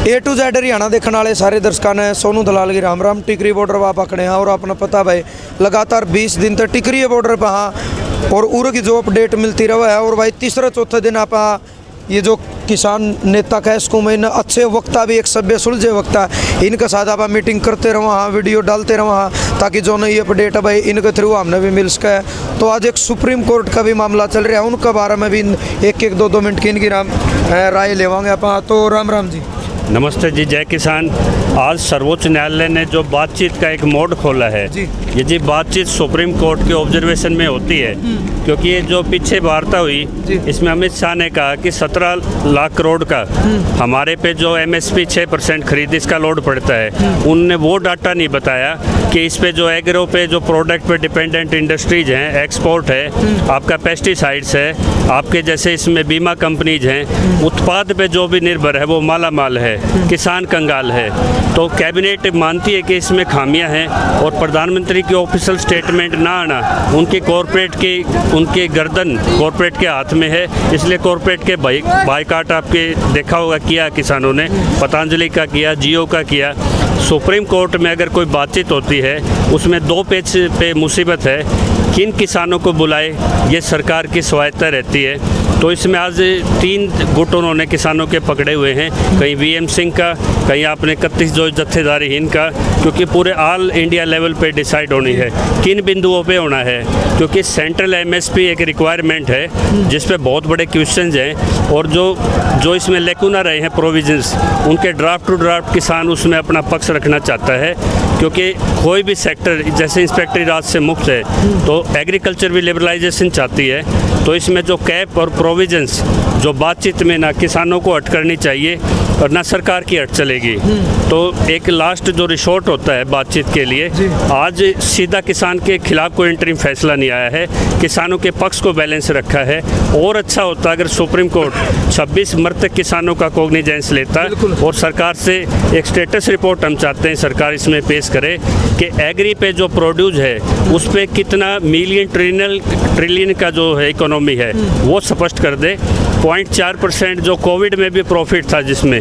A to Z Haryana देखने वाले सारे दर्शकों ने सोनू दलाल की राम राम। टिकरी बॉर्डर पर पकड़े हैं और अपना पता भाई लगातार 20 दिन तक टिकरी बॉर्डर पर हाँ और उर की जो अपडेट मिलती रहा है। और भाई तीसरा चौथा दिन आप ये जो किसान नेता का इसको मैं अच्छे वक्ता भी एक सभ्य सुलझे वक्ता इनके साथ आप मीटिंग करते रहो हाँ, वीडियो डालते रहो हाँ, ताकि जो नई अपडेट है भाई इनके थ्रू हमने भी मिल सका है। तो आज एक सुप्रीम कोर्ट का भी मामला चल रहा है, उनके बारे में भी एक दो मिनट की इनकी राय लेवांगे आप। तो राम राम जी। नमस्ते जी, जय किसान। आज सर्वोच्च न्यायालय ने जो बातचीत का एक मोड खोला है जी। ये जी बातचीत सुप्रीम कोर्ट के ऑब्जर्वेशन में होती है, क्योंकि ये जो पीछे वार्ता हुई इसमें अमित शाह ने कहा कि 17 लाख करोड़ का हमारे पे जो MSP 6% खरीद इसका लोड पड़ता है। उनने वो डाटा नहीं बताया कि इस पे जो एग्रो पे जो प्रोडक्ट पे डिपेंडेंट इंडस्ट्रीज हैं, एक्सपोर्ट है, आपका पेस्टिसाइड्स है, आपके जैसे इसमें बीमा कंपनीज हैं, उत्पाद पे जो भी निर्भर है वो माला माल है, किसान कंगाल है। तो कैबिनेट मानती है कि इसमें खामियां हैं और प्रधानमंत्री की ऑफिशियल स्टेटमेंट ना आना उनके कॉरपोरेट की उनके गर्दन कॉरपोरेट के हाथ में है। इसलिए कॉरपोरेट के बाइकाट आपके देखा होगा किया किसानों ने, पतंजलि का किया, जियो का किया। सुप्रीम कोर्ट में अगर कोई बातचीत होती है उसमें 2 पेज पे मुसीबत है, किन किसानों को बुलाए ये सरकार की स्वायत्ता रहती है। तो इसमें आज 3 गुट उन्होंने किसानों के पकड़े हुए हैं, कहीं VM सिंह का, कहीं आपने 31 जो जत्थेदारी हिंद का, क्योंकि पूरे ऑल इंडिया लेवल पे डिसाइड होनी है किन बिंदुओं पे होना है, क्योंकि सेंट्रल MSP एक रिक्वायरमेंट है जिस पे बहुत बड़े क्वेश्चंस हैं और जो इसमें लेकुना रहे हैं प्रोविजंस, उनके ड्राफ्ट टू ड्राफ्ट किसान उसमें अपना पक्ष रखना चाहता है। क्योंकि कोई भी सेक्टर जैसे इंस्पेक्टरी राज से मुक्त है तो एग्रीकल्चर भी लिबरलाइजेशन चाहती है। तो इसमें जो कैप और प्रोविजंस जो बातचीत में ना किसानों को हट करनी चाहिए और ना सरकार की हट चलेगी। तो एक लास्ट जो रिसोर्ट होता है बातचीत के लिए, आज सीधा किसान के खिलाफ कोई इंटरिम फैसला नहीं आया है, किसानों के पक्ष को बैलेंस रखा है। और अच्छा होता अगर सुप्रीम कोर्ट 26 मृतक किसानों का कोग्निजेंस लेता और सरकार से एक स्टेटस रिपोर्ट हम चाहते हैं सरकार इसमें पेश करे कि एग्री पे जो प्रोड्यूस है उस पे कितना मिलियन ट्रिलियन का जो है इकोनॉमी है वो स्पष्ट कर दे। 0.4% जो कोविड में भी प्रॉफिट था जिसमें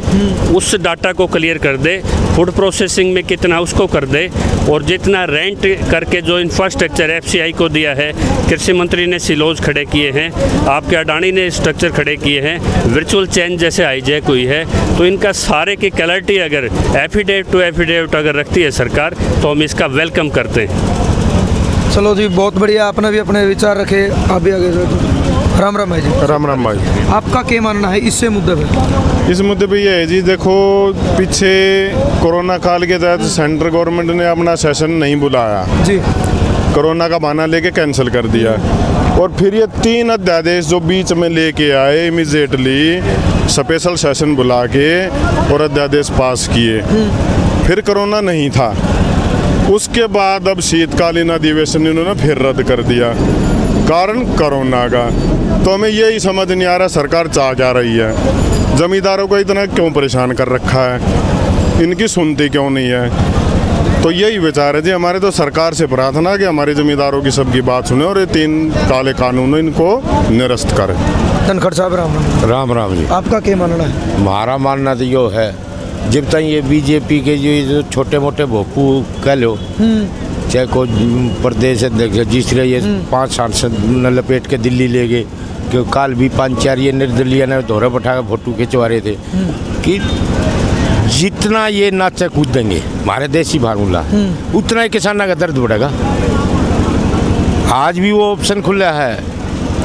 उस डाटा को क्लियर कर दे, फूड प्रोसेसिंग में कितना उसको कर दे, और जितना रेंट करके जो इंफ्रास्ट्रक्चर FCI को दिया है, कृषि मंत्री ने सिलोज खड़े किए हैं, आपके अडानी ने स्ट्रक्चर खड़े किए हैं, वर्चुअल चेन जैसे हाईजैक हुई है। तो इनका सारे की क्लैरिटी अगर एफिडेविट टू एफिडेविट अगर रखती है सरकार तो हम इसका वेलकम करते हैं। चलो जी, बहुत बढ़िया, आपने भी अपने विचार रखे, आप भी आगे राम राम भाई जी। राम राम भाई। आपका क्या मानना है इससे मुद्दे पे? इस मुद्दे पे ये है जी, देखो पीछे कोरोना काल के तहत सेंट्रल गवर्नमेंट ने अपना सेशन नहीं बुलाया जी, कोरोना का बहाना लेके कैंसिल कर दिया। और फिर ये 3 अध्यादेश जो बीच में लेके आए इमीडिएटली स्पेशल सेशन बुला के और अध्यादेश पास किए, फिर कोरोना नहीं था। उसके बाद अब शीतकालीन अधिवेशन इन्होंने फिर रद्द कर दिया, कारण कोरोना का। तो हमें यही समझ नहीं आ रहा सरकार चाह क्या रही है, जमींदारों को इतना क्यों परेशान कर रखा है, इनकी सुनती क्यों नहीं है। तो यही विचार है जी हमारे, तो सरकार से प्रार्थना कि हमारे जमींदारों की सबकी बात सुने और ये 3 काले कानून इनको निरस्त करें। धनखड़ साहब राम राम। राम राम जी। आपका क्या मानना है? हमारा मानना तो यो है, जब तक ये BJP के जो छोटे मोटे भोपू कह लो, चाहे कोई प्रदेश अध्यक्ष जिस तरह ये 5 सांसद न लपेट के दिल्ली ले गए, कि काल भी 5-4 ये निर्दलीय ने धोरे बैठा के फोटो खिंचवा रहे थे कि जितना ये नाचे कूदेंगे हमारे देसी फार्मूला उतना ही किसानों का दर्द बढ़ेगा। आज भी वो ऑप्शन खुला है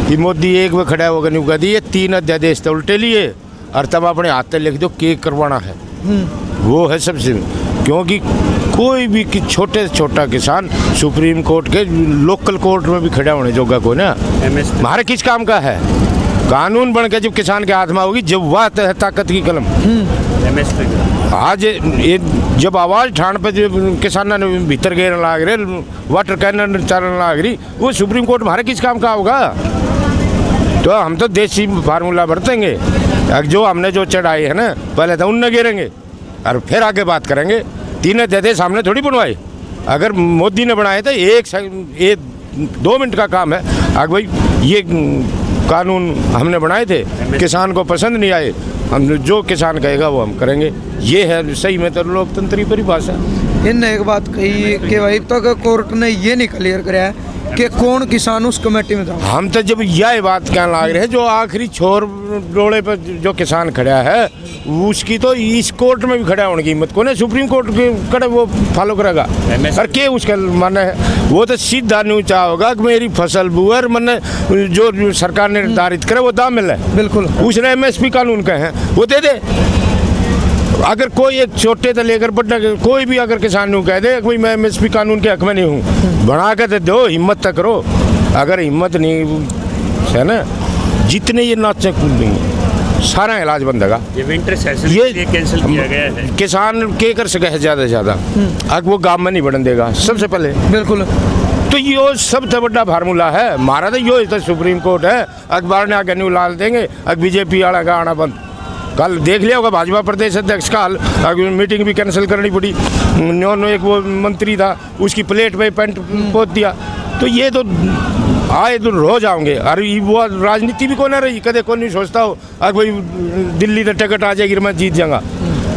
कि मोदी एक में खड़ा होकर नहीं कहती ये 3 अध्यादेश तो उल्टे लिए और तब अपने हाथ में लिख दो के करवाना है, वो है सबसे। क्योंकि कोई भी छोटे से छोटा किसान सुप्रीम कोर्ट के लोकल कोर्ट में भी खड़ा होने जोगा को ना, हमारे किस काम का है? कानून बन के जब किसान के हाथ में होगी, जब वह है ताकत की कलम। आज ये जब आवाज़ ठाण पे जब किसानों ने भीतर घेरने लग रहे, वाटर कैनन चलने लग रही, वो सुप्रीम कोर्ट हमारे किस काम का होगा? तो हम तो देसी फार्मूला बरतेंगे, जो हमने जो चढ़ाई है ना पहले तो उनने गिरेंगे और फिर आगे बात करेंगे। 3 अध्यादेश हमने थोड़ी बनवाए, अगर मोदी ने बनाए तो 2 मिनट का काम है। अगर भाई ये कानून हमने बनाए थे, किसान को पसंद नहीं आए, हम जो किसान कहेगा वो हम करेंगे। ये है सही में तो लोकतंत्र की परिभाषा। इनने एक बात कही कि भाई तक कोर्ट ने ये नहीं क्लियर कराया कि कौन किसान उस कमेटी में था। हम तो जब यह बात कहने लग रहे हैं, जो आखिरी छोर डोले पर जो किसान खड़ा है उसकी तो इस कोर्ट में भी खड़ा होने की हिम्मत कौन है? सुप्रीम कोर्ट कड़े वो फॉलो करेगा और के उसका मानना है? वो तो सीधा न्यू चाह होगा कि मेरी फसल बुअर मन जो सरकार ने निर्धारित करे वो दाम मिले। बिल्कुल उसने MSP कानून कहे हैं वो दे दे। अगर कोई एक छोटे से लेकर बड़ा कोई भी अगर किसान नू कह दे कोई मैं MSP कानून के हक में नहीं हूँ, बना के दो, हिम्मत तक करो। अगर हिम्मत नहीं है ना, जितने ये नाचे कूदेंगे सारा इलाज बंद होगा। ये विंटर सेशन ये कैंसिल किया गया है। किसान के कर सके ज़्यादा से ज़्यादा, अब वो गाँव में नहीं बढ़न देगा सबसे पहले। बिल्कुल। तो यो सबसे बड़ा फार्मूला है हमारा। तो यो तो सुप्रीम कोर्ट है, अखबार ने आगे न्यू लाल देंगे, अब BJP वाला का आना बंद। कल देख लिया होगा भाजपा प्रदेश अध्यक्ष का हाल, मीटिंग भी कैंसिल करनी पड़ी। न्यों एक वो मंत्री था उसकी प्लेट पे पेंट पोत दिया। तो ये तो आए तो रोज आओगे। अरे वो राजनीति भी कौन रही, कदे कौन नहीं सोचता हो अब भाई दिल्ली तो टिकट आ जाएगी मैं जीत जाऊंगा।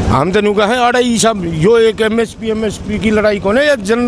हम तो नुका है अरे ये सब यो एक MSP की लड़ाई कौन है या जन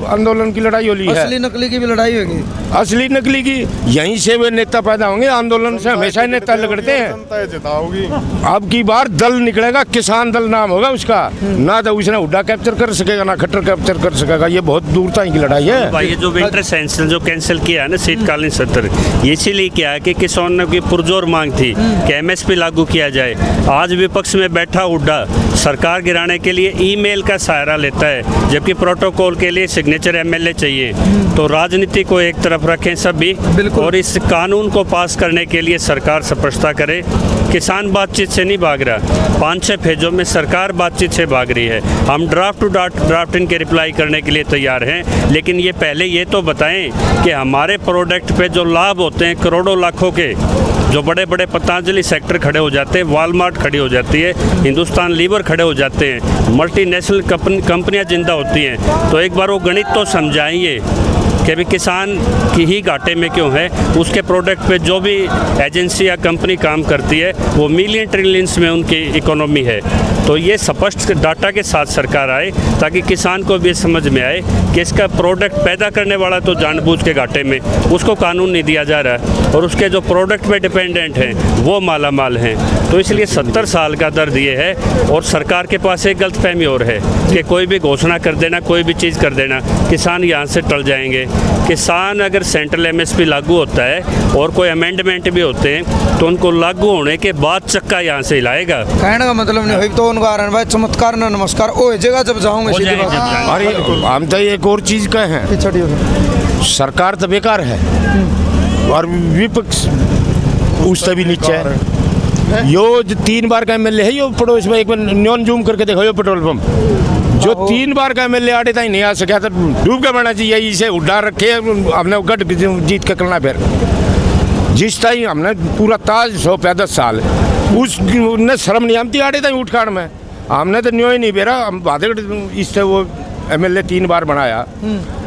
आंदोलन की लड़ाई होली है? असली नकली की भी लड़ाई होगी। असली नकली की यहीं से वे नेता पैदा होंगे। आंदोलन से हमेशा नेता लगते हैं। जनता जिताओगी। अब की बार दल निकलेगा, किसान दल नाम होगा उसका। ना तो उसने हुड्डा कैप्चर कर सकेगा ना खट्टर कैप्चर कर सकेगा। ये बहुत दूर तक की लड़ाई है। ये जो विंटर सेशन जो कैंसिल किया है ना शीतकालीन सत्र, ये इसीलिए किया है कि किसानों की पुरजोर मांग थी कि MSP लागू किया जाए। आज विपक्ष में बैठा हुड्डा सरकार गिराने के लिए ईमेल का सहारा लेता है, जबकि प्रोटोकॉल के लिए सिग्नेचर MLA चाहिए। तो राजनीति को एक तरफ रखें सभी, और इस कानून को पास करने के लिए सरकार स्पष्टता करे। किसान बातचीत से नहीं भाग रहा, 5-6 फेजों में सरकार बातचीत से भाग रही है। हम ड्राफ्ट टू ड्राफ्ट इनके रिप्लाई करने के लिए तैयार हैं, लेकिन ये पहले ये तो बताएं कि हमारे प्रोडक्ट पे जो लाभ होते हैं करोड़ों लाखों के, जो बड़े बड़े पतंजलि सेक्टर खड़े हो जाते हैं, वॉलमार्ट खड़ी हो जाती है, हिंदुस्तान लीवर खड़े हो जाते हैं, मल्टीनेशनल कंपनियां जिंदा होती हैं। तो एक बार वो गणित तो समझाइए कि भी किसान की ही घाटे में क्यों है। उसके प्रोडक्ट पे जो भी एजेंसी या कंपनी काम करती है वो मिलियन ट्रिलियंस में उनकी इकोनॉमी है। तो ये स्पष्ट डाटा के साथ सरकार आए ताकि किसान को भी समझ में आए कि इसका प्रोडक्ट पैदा करने वाला तो जानबूझ के घाटे में, उसको कानून नहीं दिया जा रहा है, और उसके जो प्रोडक्ट पे डिपेंडेंट हैं वो माला माल हैं। तो इसलिए 70 साल का दर्द ये है। और सरकार के पास एक गलतफहमी और है कि कोई भी घोषणा कर देना, कोई भी चीज़ कर देना, किसान यहाँ से टल जाएंगे। किसान अगर सेंट्रल MSP लागू होता है और कोई अमेंडमेंट भी होते हैं तो उनको लागू होने के बाद चक्का यहाँ से हिलाएगा। कहने का मतलब नहीं तो उनको आ रहा है भाई चमत्कार ना नमस्कार हो जगह जब जाऊंगे सीधी बात। अरे हम तो एक और चीज़ का है, सरकार तो बेकार है और विपक्ष उससे भी नीचे है। यो जो 3 बार का MLA है, यो पड़ोस में एक बार न्योन जूम करके देखो, यो पेट्रोल पंप जो 3 बार का MLA आड़े तक नहीं आ सका तो डूब के बढ़ना चाहिए। इसे उड़ा रखे हमने गढ़ जीत के करना। फिर जिस टाइम हमने पूरा ताज सौंपा 10 साल, उसने शर्म नहीं आती आड़े तक उठ खाड़ में। हमने तो न्यो ही नहीं बेरा, हम भादड़ इससे वो MLA 3 बार बनाया,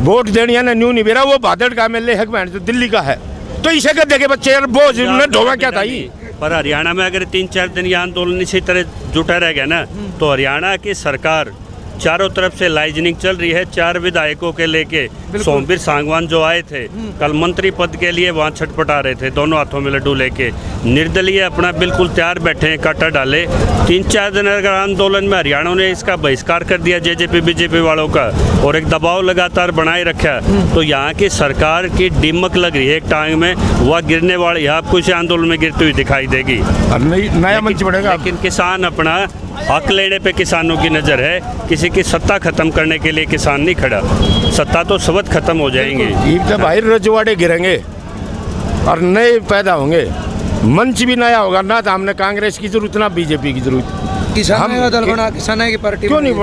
वोट देनी है ना न्यू नहीं बेरा। वो भादड़ का MLA है जो दिल्ली का है, तो इसे कर देखे बच्चे यार बोझ ढोवा क्या था ही। पर हरियाणा में अगर 3-4 दिन यह आंदोलन इसी तरह जुटा रह गया ना, तो हरियाणा की सरकार चारों तरफ से लाइजनिंग चल रही है। 4 विधायकों के लेके सोमवीर सांगवान जो आए थे कल मंत्री पद के लिए वहाँ छटपटा रहे थे, दोनों हाथों में लड्डू लेके। निर्दलीय अपना बिल्कुल तैयार बैठे हैं, काटा डाले। 3-4 दिन अगर आंदोलन में हरियाणा ने इसका बहिष्कार कर दिया JJP BJP वालों का और एक दबाव लगातार बनाए रखा, तो यहाँ की सरकार की डिमक लग रही है एक टांग में, वह गिरने वाली है, आपको इस आंदोलन में गिरती हुई दिखाई देगी। नया मंच बढ़ेगा। लेकिन किसान अपना हक लेने पे किसानों की नज़र है, किसी की सत्ता खत्म करने के लिए किसान नहीं खड़ा। सत्ता तो सबद खत्म हो जाएंगे। तो भाई रजवाड़े गिरेंगे और नए पैदा होंगे, मंच भी नया होगा ना। तो हमने कांग्रेस की जरूरत ना BJP की जरूरत। किसान का दल बना, किसान की पार्टी क्यों नहीं?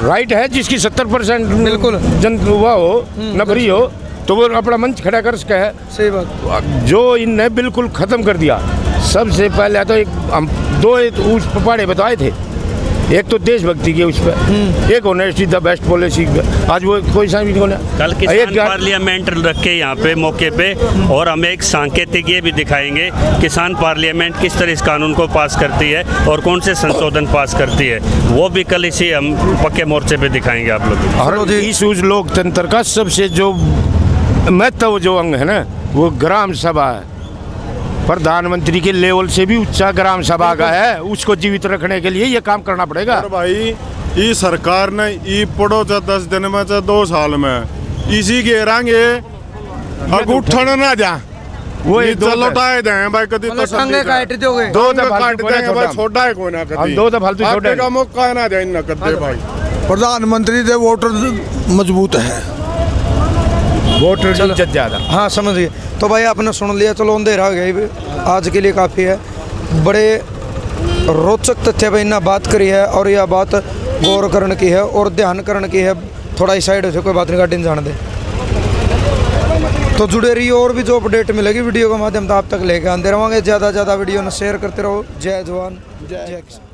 राइट है, जिसकी 70% बिल्कुल जन हुआ हो नबरी हो तो वो अपना मंच खड़ा कर सके है। सही बात। जो इनने बिल्कुल ख़त्म कर दिया। सबसे पहले तो एक हम 2 उस पहाड़े बताए थे, एक तो देशभक्ति की उस पर, एक ऑनेस्टी द बेस्ट पॉलिसी। आज वो कोई सा भी नहीं। कल किसान पार्लियामेंट रखे यहाँ पे मौके पे, और हम एक सांकेतिक ये भी दिखाएंगे किसान पार्लियामेंट किस तरह इस कानून को पास करती है और कौन से संशोधन पास करती है, वो भी कल इसी हम पक्के मोर्चे पे दिखाएंगे आप लोग। और इस लोकतंत्र का सबसे जो महत्व जो अंग है ना, वो ग्राम सभा है। प्रधानमंत्री के लेवल से भी ऊंचा ग्राम सभा का है। उसको जीवित रखने के लिए ये काम करना पड़ेगा। और भाई ये सरकार ने ये पढ़ो चाहे 10 दिन में चाहे 2 साल में इसी के रंगे अब उठन ना जा वो ये लौटाए दे भाई, कभी तो संगे काट दोगे, दो दफा काट देंगे भाई, छोटा है कोई ना कभी, दो दफा फालतू छोटा का मौका ना दे ना करते भाई। प्रधानमंत्री के वोटर मजबूत है, वोटर की इज्जत ज्यादा। हाँ समझ गए। तो भाई आपने सुन लिया, चलो अंधेरा हो गया, आज के लिए काफ़ी है। बड़े रोचक तथ्य पे इन्हें बात करी है, और यह बात गौर करने की है और ध्यान करने की है। थोड़ा इस साइड से कोई बात नहीं, गाड़ी जान दे। तो जुड़े रहिए, और भी जो अपडेट मिलेगी वीडियो के माध्यम से आप तक लेके आते रहेंगे। ज़्यादा से ज़्यादा वीडियो ने शेयर करते रहो। जय जवान जय किसान।